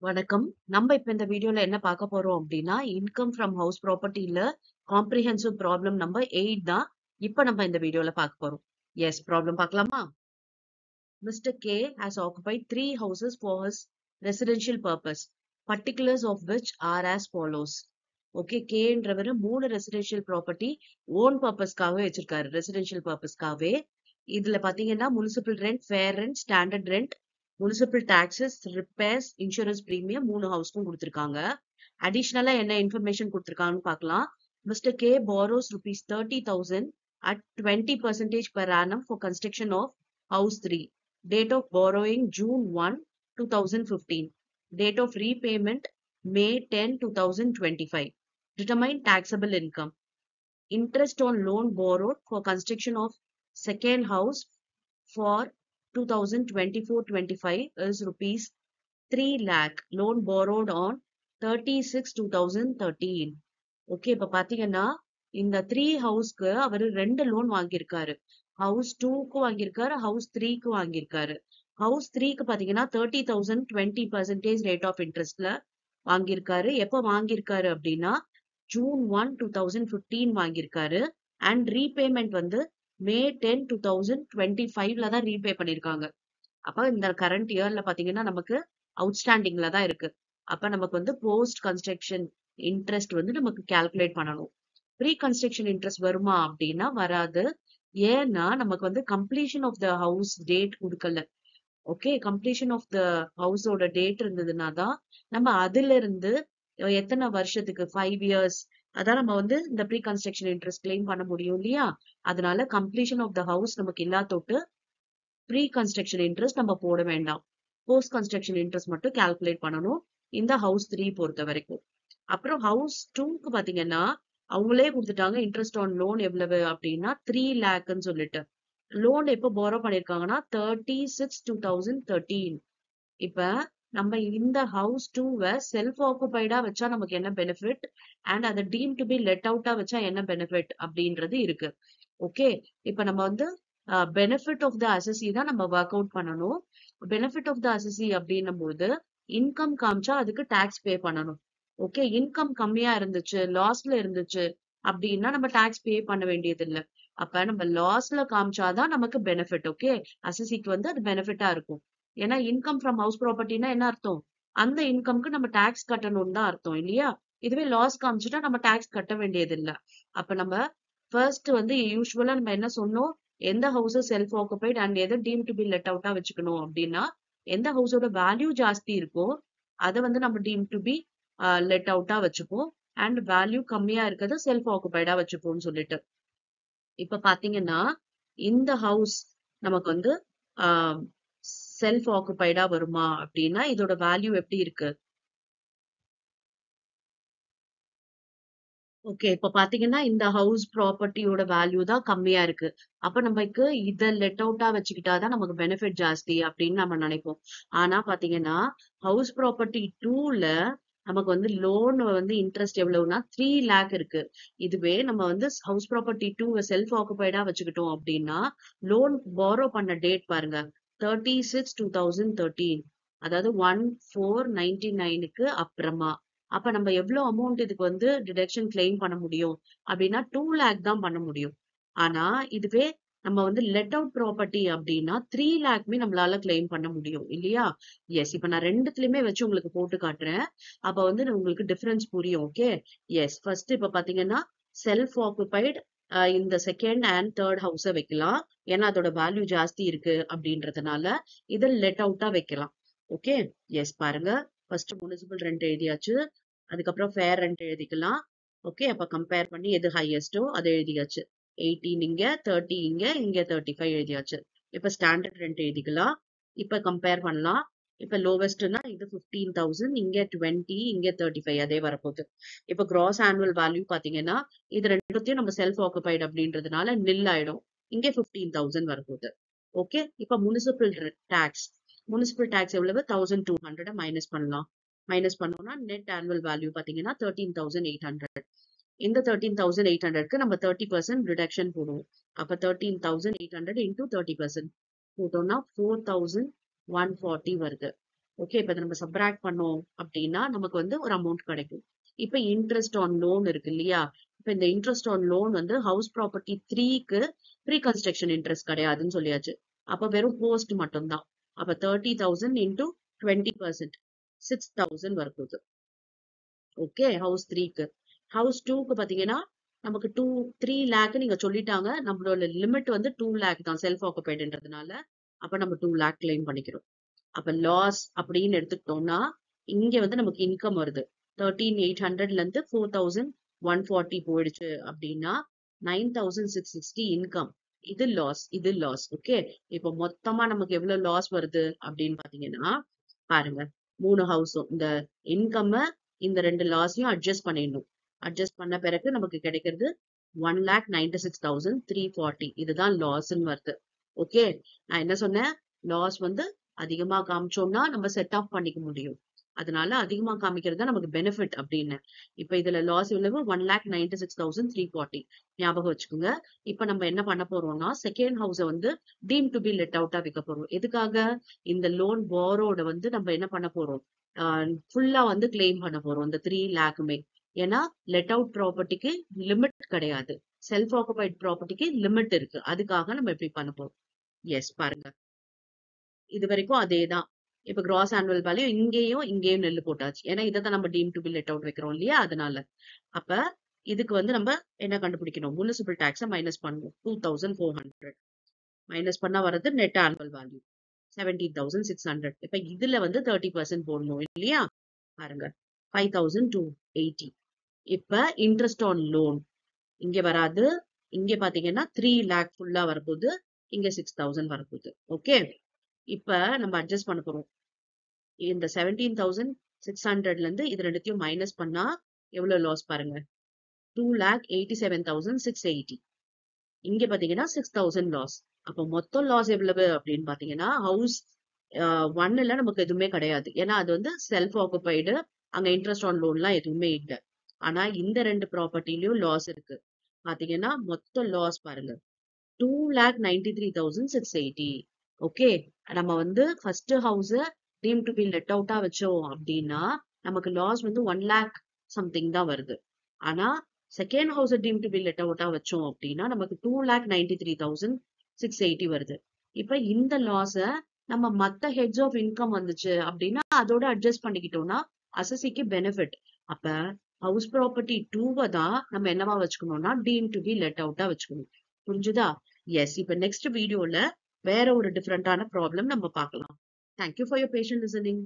வணக்கம். நம்ம இப்ப இந்த வீடியோல என்ன பார்க்க போறோம் அப்படின்னா, இன்கம் ஃப்ரம் ஹவுஸ் ப்ராப்பர்ட்டில காம்ப்ரிஹென்சிவ் ப்ராப்ளம் நம்பர் 8 தான். இப்ப நம்ம இந்த வீடியோல பார்க்க போறோம். எஸ், ப்ராப்ளம் பார்க்கலாமா? Mr. K has occupied 3 houses for his residential purpose, particulars of which are as follows. Okay, கேன்றவர் 3 ரெசிடென்ஷியல் ப்ராப்பர்ட்டி ஓன் பர்பஸ்க்காகவே வச்சிருக்காரு. ரெசிடென்ஷியல் பர்பஸ்க்காகவே. இதுல பாத்தீங்கன்னா municipal rent, fair rent, standard rent, municipal taxes, repairs, insurance premium 3 ஹவுஸ்க்கும் கொடுத்திருக்காங்க. அடிஷனலா என்ன இன்ஃபர்மேஷன் கொடுத்திருக்காங்கன்னு பார்க்கலாம். Mr. K borrows rupees 30,000 at 20% per annum for construction of house 3. Date of borrowing June 1, 2015. Date of repayment May 10, 2025. Determine taxable income. Interest on loan borrowed for construction of second house for 2024-25 is rupees 3 lakh. Loan borrowed on 36/2013. Okay, இப்ப பாத்தீங்கன்னா இந்த 3 ஹவுஸ்க்கு அவரு 2 loan வாங்கியிருக்காரு. House 2க்கு வாங்கியிருக்காரு, house 3க்கு வாங்கியிருக்காரு. House 3க்கு பாத்தீங்கன்னா 30,000 20% rate of இன்ட்ரெஸ்ட்ல வாங்கியிருக்காரு. எப்ப வாங்கியிருக்காரு அப்படின்னா ஜூன் 1, 2015 வாங்கியிருக்காரு. அண்ட் ரீபேமெண்ட் வந்து மே 10, 2025ல தான் ரீபே பண்ணிருக்காங்க. அப்ப இந்த கரண்ட் இயர்ல பாத்தீங்கன்னா நமக்கு அவுட்ஸ்டாண்டிங்ல தான் இருக்கு. அப்ப நமக்கு வந்து போஸ்ட் கன்ஸ்ட்ரக்ஷன் இன்ட்ரெஸ்ட் வந்து நமக்கு கால்குலேட் பண்ணணும். ப்ரீ கன்ஸ்ட்ரக்ஷன் இன்ட்ரெஸ்ட் வருமா அப்படின்னா வராது. ஏன்னா நமக்கு வந்து completion of the house date கொடுக்கல. ஓகே, கம்ப்ளீஷன் ஆஃப் த ஹவுஸோட டேட் இருந்ததுன்னா தான் நம்ம அதுல இருந்து எத்தனை வருஷத்துக்கு 5 இயர்ஸ் அதான் நம்ம வந்து இந்த ப்ரீ கன்ஸ்ட்ரக்ஷன் இன்ட்ரெஸ்ட் கிளைம் பண்ண முடியும் இல்லையா? அதனால கம்ப்ளீஷன் ஆஃப் த ஹவுஸ் நமக்கு இல்லாதொட்டு ப்ரீ கன்ஸ்ட்ரக்ஷன் இன்ட்ரெஸ்ட் நம்ம போட வேண்டாம். போஸ்ட் கன்ஸ்ட்ரக்ஷன் இன்ட்ரெஸ்ட் மட்டும் கால்குலேட் பண்ணணும் இந்த ஹவுஸ் 3 பொறுத்த வரைக்கும். அப்புறம் ஹவுஸ் 2க்கு பாத்தீங்கன்னா அவங்களே கொடுத்துட்டாங்க. இன்ட்ரெஸ்ட் ஆன் லோன் எவ்வளவு அப்படின்னா 3 லேக்னு சொல்லிட்டு. லோன் எப்போ போரோ பண்ணிருக்காங்கன்னா 36/2013. இப்ப நம்ம இந்த ஹவுஸ் 2வை செல்ஃப் ஆக்குபைடா வச்சா நமக்கு என்ன பெனிஃபிட் அண்ட் அதை டீம் டு பி லெட் அவுட்டா வச்சா என்ன பெனிஃபிட் அப்படின்றது இருக்கு. ஓகே, இப்ப நம்ம வந்து பெனிஃபிட் ஆஃப் த அசசி தான் நம்ம ஒர்க் அவுட் பண்ணணும். பெனிஃபிட் ஆஃப் த அசசி அப்படின்னும் போது இன்கம் காமிச்சா அதுக்கு டாக்ஸ் பே பண்ணணும். ஓகே, இன்கம் கம்மியா இருந்துச்சு, லாஸ்ல இருந்துச்சு அப்படின்னா நம்ம டாக்ஸ் பே பண்ண வேண்டியது இல்லை. அப்ப நம்ம லாஸ்ல காமிச்சாதான் நமக்கு பெனிஃபிட். ஓகே, அசசிக்கு வந்து அது பெனிஃபிட்டா இருக்கும். ஏன்னா இன்கம் ஃப்ரம் ஹவுஸ் ப்ராப்பர்ட்டினா என்ன அர்த்தம்? அந்த இன்கம்க்கு நம்ம டாக்ஸ் கட்டணும்னு தான் அர்த்தம் இல்லையா? இதுவே லாஸ் காமிச்சுட்டா நம்ம டாக்ஸ் கட்ட வேண்டியது இல்லை. அப்ப நம்ம ஃபர்ஸ்ட் வந்து யூஸ்வலா நம்ம என்ன சொன்னோம், எந்த ஹவுஸ் செல்ஃப் ஆக்குபைட் அண்ட் எதை டீம் டு பி லெட் அவுட்டா வச்சுக்கணும் அப்படின்னா எந்த ஹவுஸோட வேல்யூ ஜாஸ்தி இருக்கோ அதை வந்து நம்ம டீம் டு பி லெட் அவுட்டா வச்சுப்போம் அண்ட் வேல்யூ கம்மியா இருக்கிறத செல்ஃப் ஆக்குபைடா வச்சுப்போம்னு சொல்லிட்டு. இப்ப பாத்தீங்கன்னா இந்த ஹவுஸ் நமக்கு வந்து செல்ஃப் ஆக்குபைடா வருமா அப்படின்னா இதோட வேல்யூ எப்படி இருக்கு? ஓகே, இப்ப பாத்தீங்கன்னா இந்த ஹவுஸ் ப்ராப்பர்ட்டியோட வேல்யூ தான் கம்மியா இருக்கு. அப்ப நமக்கு இத லெட் அவுட்டா வச்சுக்கிட்டாதான் நமக்கு பெனிஃபிட் ஜாஸ்தி அப்படின்னு நம்ம நினைப்போம். ஆனா பாத்தீங்கன்னா ஹவுஸ் ப்ராப்பர்ட்டி 2ல நமக்கு வந்து லோன் வந்து இன்ட்ரெஸ்ட் எவ்வளவுனா 3 லேக் இருக்கு. இதுவே நம்ம வந்து ஹவுஸ் ப்ராப்பர்ட்டி 2 செல்ஃப் ஆக்குபைடா வச்சுக்கிட்டோம் அப்படின்னா லோன் பாரோ பண்ண டேட் பாருங்க 36/2013, அதாவது 1/4/99க்கு அப்புறமா. அப்ப நம்ம எவ்வளவு அமௌண்ட் இதுக்கு வந்து டிடக்ஷன் கிளைம் பண்ண முடியும் அப்படின்னா 2 லேக் தான் பண்ண முடியும். ஆனா இதுவே நம்ம வந்து லெட் அவுட் ப்ராப்பர்ட்டி அப்படின்னா 3 லேக்மே நம்மளால கிளைம் பண்ண முடியும் இல்லையா? எஸ், இப்ப நான் ரெண்டுத்துலயுமே வச்சு உங்களுக்கு போட்டு காட்டுறேன். அப்ப வந்து உங்களுக்கு டிஃபரன்ஸ் புரியும். ஓகே, எஸ், ஃபர்ஸ்ட் இப்ப பாத்தீங்கன்னா செல்ஃப் ஆக்குபைடு இந்த செகண்ட் அண்ட் தேர்ட் ஹவுஸ வைக்கலாம். ஏன்னா அதோட வேல்யூ ஜாஸ்தி இருக்கு அப்படின்றதுனால இதை லெட் அவுட்டா வைக்கலாம். ஓகே, எஸ், பாருங்க. ஃபர்ஸ்ட் முனிசிபல் ரெண்ட் எழுதியாச்சு, அதுக்கப்புறம் ஃபேர் ரெண்ட் எழுதிக்கலாம். ஓகே, அப்ப கம்பேர் பண்ணி எது ஹையஸ்டோ அதை எழுதியாச்சு. 18 இங்க, 30 இங்க, இங்க 35 எழுதியாச்சு. இப்ப ஸ்டாண்டர்ட் ரெண்ட் எழுதிக்கலாம். இப்ப கம்பேர் பண்ணலாம். இப்ப லோவஸ்ட்னா இது 15,000, இங்க 20, இங்க 35 அதே வரப்போகுது. இப்ப கிராஸ் ஆனுவல் வேல்யூ பாத்தீங்கன்னா இது ரெண்டுத்தையும் நம்ம செல்ஃப் ஆக்குபைடு அப்படின்றதுனால நில் ஆயிடும். இங்க 15,000 வரப்போகுது. ஓகே, இப்ப முனிசிபல் டாக்ஸ். முனிசிபல் டாக்ஸ் எவ்வளவு? 1,200 மைனஸ் பண்ணலாம். மைனஸ் பண்ணோம்னா நெட் ஆனுவல் வேல்யூ பாத்தீங்கன்னா 13,800. இந்த 13,800க்கு நம்ம 30% ரிடக்ஷன் போடுவோம். அப்ப 13,800 into 30% போட்டோம்னா 4,140 வருது. ஓகே, இப்ப நம்ம சப்ராக்ட் பண்ணோம் அப்படின்னா நமக்கு வந்து ஒரு அமௌண்ட் கிடைக்கும். இப்ப இன்ட்ரெஸ்ட் ஆன் லோன் இருக்கு இல்லையா? இப்ப இந்த இன்ட்ரெஸ்ட் ஆன் லோன் வந்து ஹவுஸ் ப்ராப்பர்ட்டி 3க்கு ப்ரீ கன்ஸ்ட்ரக்ஷன் இன்ட்ரெஸ்ட் கிடையாதுன்னு சொல்லியாச்சு. அப்ப வெறும் போஸ்ட் மட்டும்தான். அப்ப 30,000 இன்டூ 20%, 6,000 வரப்போகுது. Okay, house 3க்கு. ஹவுஸ் 2க்கு பாத்தீங்கன்னா நமக்கு 3 லேக் நீங்க சொல்லிட்டாங்க. நம்மளோட லிமிட் வந்து 2 லேக் தான் செல்ஃப் ஆக்குபைடுன்றதுனால. அப்ப நம்ம 2 லேக் கிளைம் பண்ணிக்கிறோம். அப்ப லாஸ் அப்படின்னு எடுத்துக்கிட்டோம்னா இங்க வந்து நமக்கு இன்கம் வருது. 13,800ல இருந்து 4,140 போயிடுச்சு அப்படின்னா 9,660 இன்கம். இது லாஸ். ஓகே, இப்ப மொத்தமா நமக்கு எவ்வளவு லாஸ் வருது அப்படின்னு பாத்தீங்கன்னா பாருங்க, 3 ஹவுஸும் இந்த இன்கம் இந்த 2 லாஸையும் அட்ஜஸ்ட் பண்ணிடணும். அட்ஜஸ்ட் பண்ண பிறகு நமக்கு கிடைக்கிறது 1,96,340. இதுதான் லாஸ்ன்னு வருது. ஓகே, நான் என்ன சொன்னேன், லாஸ் வந்து அதிகமா காமிச்சோம்னா நம்ம செட் ஆஃப் பண்ணிக்க முடியும். அதனால அதிகமா காமிக்கிறது தான் நமக்கு பெனிஃபிட் அப்படின்னு. இப்ப இதுல லாஸ் எவ்வளவு? 1,96,340. ஞாபகம் வச்சுக்கோங்க. இப்ப நம்ம என்ன பண்ண போறோம்னா செகண்ட் ஹவுஸ வந்து டீம் டு பி லெட் அவுட்டா வைக்க போறோம். எதுக்காக? இந்த லோன் போரோட வந்து நம்ம என்ன பண்ண போறோம்? ஃபுல்லா வந்து கிளைம் பண்ண போறோம் இந்த 3 லேக்குமே. ஏன்னா லெட் அவுட் ப்ராப்பர்ட்டிக்கு லிமிட் கிடையாது. செல்ஃப் ஆக்குபைட் ப்ராப்பர்ட்டிக்கு லிமிட் இருக்கு. அதுக்காக நம்ம இப்படி பண்ண போறோம். எஸ், பாருங்க, இது வரைக்கும் அதேதான். இப்ப கிராஸ் ஆனுவல் வேல்யூ இங்கேயும் நெல்லு போட்டாச்சு. ஏன்னா இதான் நம்ம team to be let out வைக்கிறோம் இல்லையா? அதனால. அப்ப இதுக்கு வந்து நம்ம என்ன கண்டுபிடிக்கணும்? முனிசிபல் டாக்ஸ மைனஸ் பண்ணணும். 2,400 மைனஸ் பண்ணா வர்றது நெட் ஆனுவல் வேல்யூ 17,600. இப்ப இதுல வந்து 30% போடணும் இல்லையா? பாருங்க, 5,280. இப்ப இன்ட்ரெஸ்ட் ஆன் லோன் இங்க வராது. இங்க பாத்தீங்கன்னா 3 லேக் ஃபுல்லா வரப்போகுது. இங்க 6,000 வரப்போகுது. ஓகே, இப்ப நம்ம அட்ஜஸ்ட் பண்ண போறோம். இந்த 17,600ல இருந்து இது ரெண்டுத்தையும் மைனஸ் பண்ணா எவ்வளவு லாஸ் பாருங்க, 2,87,680. இங்க பாத்தீங்கன்னா 6,000 லாஸ். அப்ப மொத்தம் லாஸ் எவ்வளவு அப்படின்னு பாத்தீங்கன்னா ஹவுஸ் 1ல நமக்கு எதுவுமே கிடையாது. ஏன்னா அது வந்து செல்ஃப் ஆக்குபைடு. அங்க இன்ட்ரெஸ்ட் ஆன் லோன்லாம் எதுவுமே இல்ல. ஆனா இந்த 2 ப்ராப்பர்ட்டிலயும் லாஸ் இருக்கு. பாத்தீங்கன்னா மொத்த லாஸ் பாருங்க, 2,93,680. ஓகே, நம்ம வந்து first house deemed to be let அவுட்டா வச்சோம் அப்படின்னா நமக்கு லாஸ் வந்து 1 லேக் சம்திங் தான் வருது. ஆனா second house deemed to be let அவுட்டா வச்சோம் அப்படின்னா நமக்கு 2,93,680 வருது. இப்ப இந்த லாஸ நம்ம மத்த ஹெட்ஸ் ஆஃப் இன்கம் வந்துச்சு அப்படின்னா அதோட அட்ஜஸ்ட் பண்ணிக்கிட்டோம்னா அசசிக்கு பெனிஃபிட். அப்ப ஹவுஸ் ப்ராப்பர்ட்டி 2 தான் நம்ம என்னவா வச்சுக்கணும்னா டீம் டு பி லெட் அவுட்டா வச்சுக்கணும். புரிஞ்சுதா? எஸ், இப்ப நெக்ஸ்ட் வீடியோல வேற ஒரு டிஃபரெண்டான ப்ராப்ளம் நம்ம பார்க்கலாம். Thank you for your patient listening.